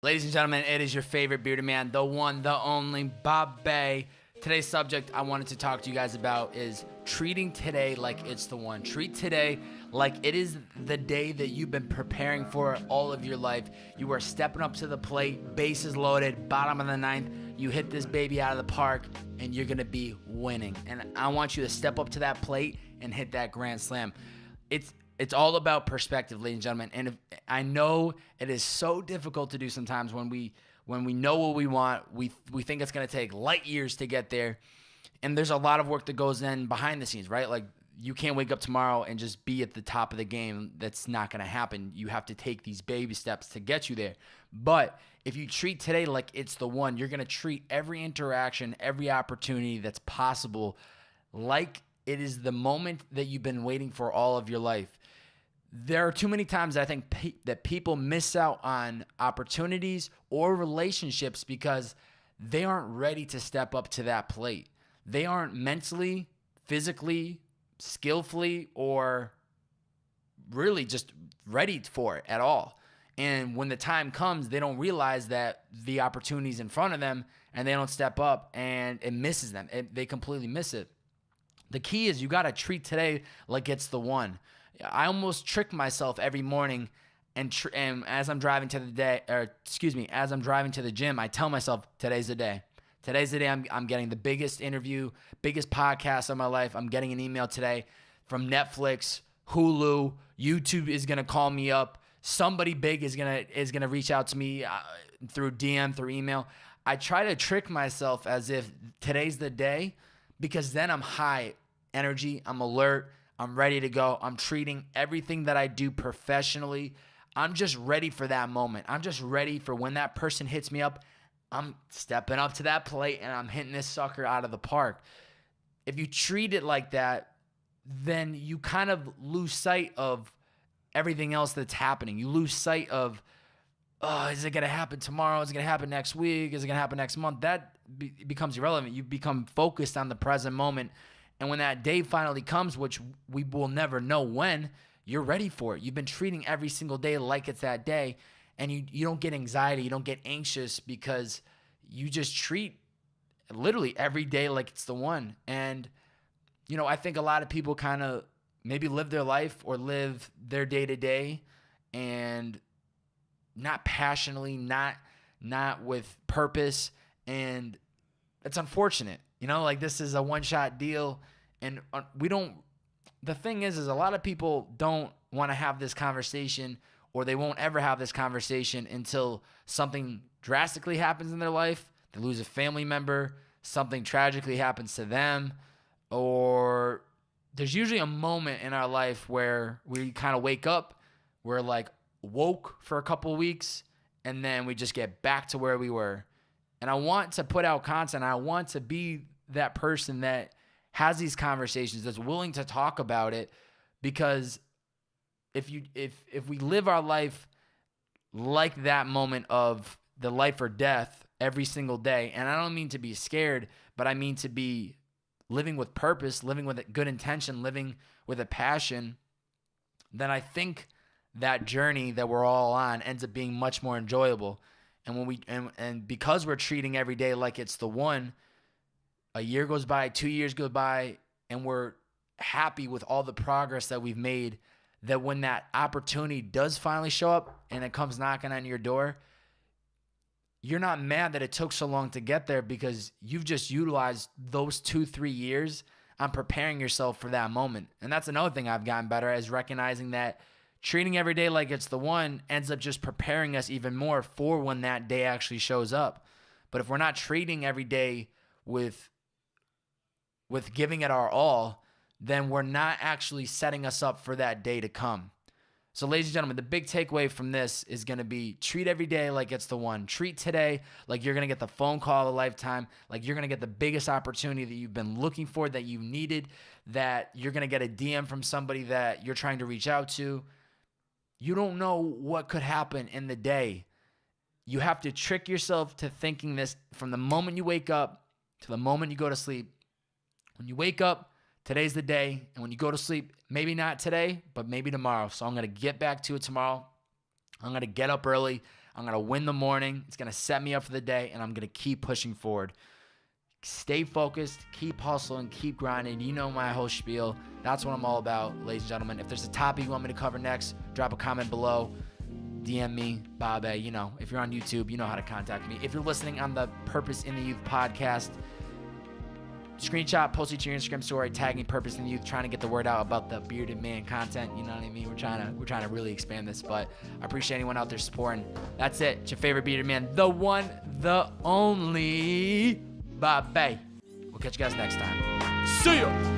Ladies and gentlemen, it is your favorite bearded man, the one, the only, Bobbbaaaay. Today's subject I wanted to talk to you guys about is treating today like it's the one. Treat today like it is the day that you've been preparing for all of your life. You are stepping up to the plate, bases loaded, bottom of the ninth. You hit this baby out of the park, and you're going to be winning. And I want you to step up to that plate and hit that grand slam. It's all about perspective, ladies and gentlemen. And I know it is so difficult to do sometimes when we know what we want. We think it's going to take light years to get there. And there's a lot of work that goes in behind the scenes, right? Like, you can't wake up tomorrow and just be at the top of the game. That's not going to happen. You have to take these baby steps to get you there. But if you treat today like it's the one, you're going to treat every interaction, every opportunity that's possible like it is the moment that you've been waiting for all of your life. There are too many times I think that people miss out on opportunities or relationships because they aren't ready to step up to that plate. They aren't mentally, physically, skillfully, or really just ready for it at all. And when the time comes, they don't realize that the opportunity is in front of them, and they don't step up, and it misses them. They completely miss it. The key is you got to treat today like it's the one. I almost trick myself every morning, and as I'm driving to as I'm driving to the gym, I tell myself, today's the day. Today's the day I'm getting the biggest interview, biggest podcast of my life. I'm getting an email today from Netflix, Hulu, YouTube is gonna call me up. Somebody big is gonna reach out to me through DM, through email. I try to trick myself as if today's the day, because then I'm high energy, I'm alert, I'm ready to go. I'm treating everything that I do professionally. I'm just ready for that moment. I'm just ready for when that person hits me up. I'm stepping up to that plate and I'm hitting this sucker out of the park. If you treat it like that, then you kind of lose sight of everything else that's happening. You lose sight of, is it going to happen tomorrow? Is it going to happen next week? Is it going to happen next month? That becomes irrelevant. You become focused on the present moment. And when that day finally comes, which we will never know when, you're ready for it. You've been treating every single day like it's that day, and you don't get anxiety, you don't get anxious, because you just treat literally every day like it's the one. And, I think a lot of people kind of maybe live their life or live their day-to-day and not passionately, not with purpose, and it's unfortunate. This is a one-shot deal, and the thing is a lot of people don't want to have this conversation, or they won't ever have this conversation until something drastically happens in their life. They lose a family member, something tragically happens to them, or there's usually a moment in our life where we kind of wake up, we're like woke for a couple of weeks, and then we just get back to where we were. And I want to put out content. I want to be that person that has these conversations, that's willing to talk about it, because if we live our life like that moment of the life or death every single day, and I don't mean to be scared, but I mean to be living with purpose, living with a good intention, living with a passion, then I think that journey that we're all on ends up being much more enjoyable. And when and because we're treating every day like it's the one, a year goes by, 2 years go by, and we're happy with all the progress that we've made, that when that opportunity does finally show up and it comes knocking on your door, you're not mad that it took so long to get there, because you've just utilized those 2-3 years on preparing yourself for that moment. And that's another thing I've gotten better at, is recognizing that treating every day like it's the one ends up just preparing us even more for when that day actually shows up. But if we're not treating every day with giving it our all, then we're not actually setting us up for that day to come. So ladies and gentlemen, the big takeaway from this is going to be treat every day like it's the one. Treat today like you're going to get the phone call of a lifetime, like you're going to get the biggest opportunity that you've been looking for, that you needed, that you're going to get a DM from somebody that you're trying to reach out to. You don't know what could happen in the day. You have to trick yourself to thinking this from the moment you wake up to the moment you go to sleep. When you wake up, today's the day. And when you go to sleep, maybe not today, but maybe tomorrow. So I'm going to get back to it tomorrow. I'm going to get up early. I'm going to win the morning. It's going to set me up for the day, and I'm going to keep pushing forward. Stay focused, keep hustling, keep grinding. You know my whole spiel. That's what I'm all about, ladies and gentlemen. If there's a topic you want me to cover next, drop a comment below. DM me, Bobbbaaaay. You know, if you're on YouTube, you know how to contact me. If you're listening on the Purpose in the Youth podcast, screenshot, post it to your Instagram story, tagging Purpose in the Youth, trying to get the word out about the bearded man content. You know what I mean? We're trying to really expand this, but I appreciate anyone out there supporting. That's it. It's your favorite bearded man, the one, the only Bobbbaaaay. We'll catch you guys next time. See ya.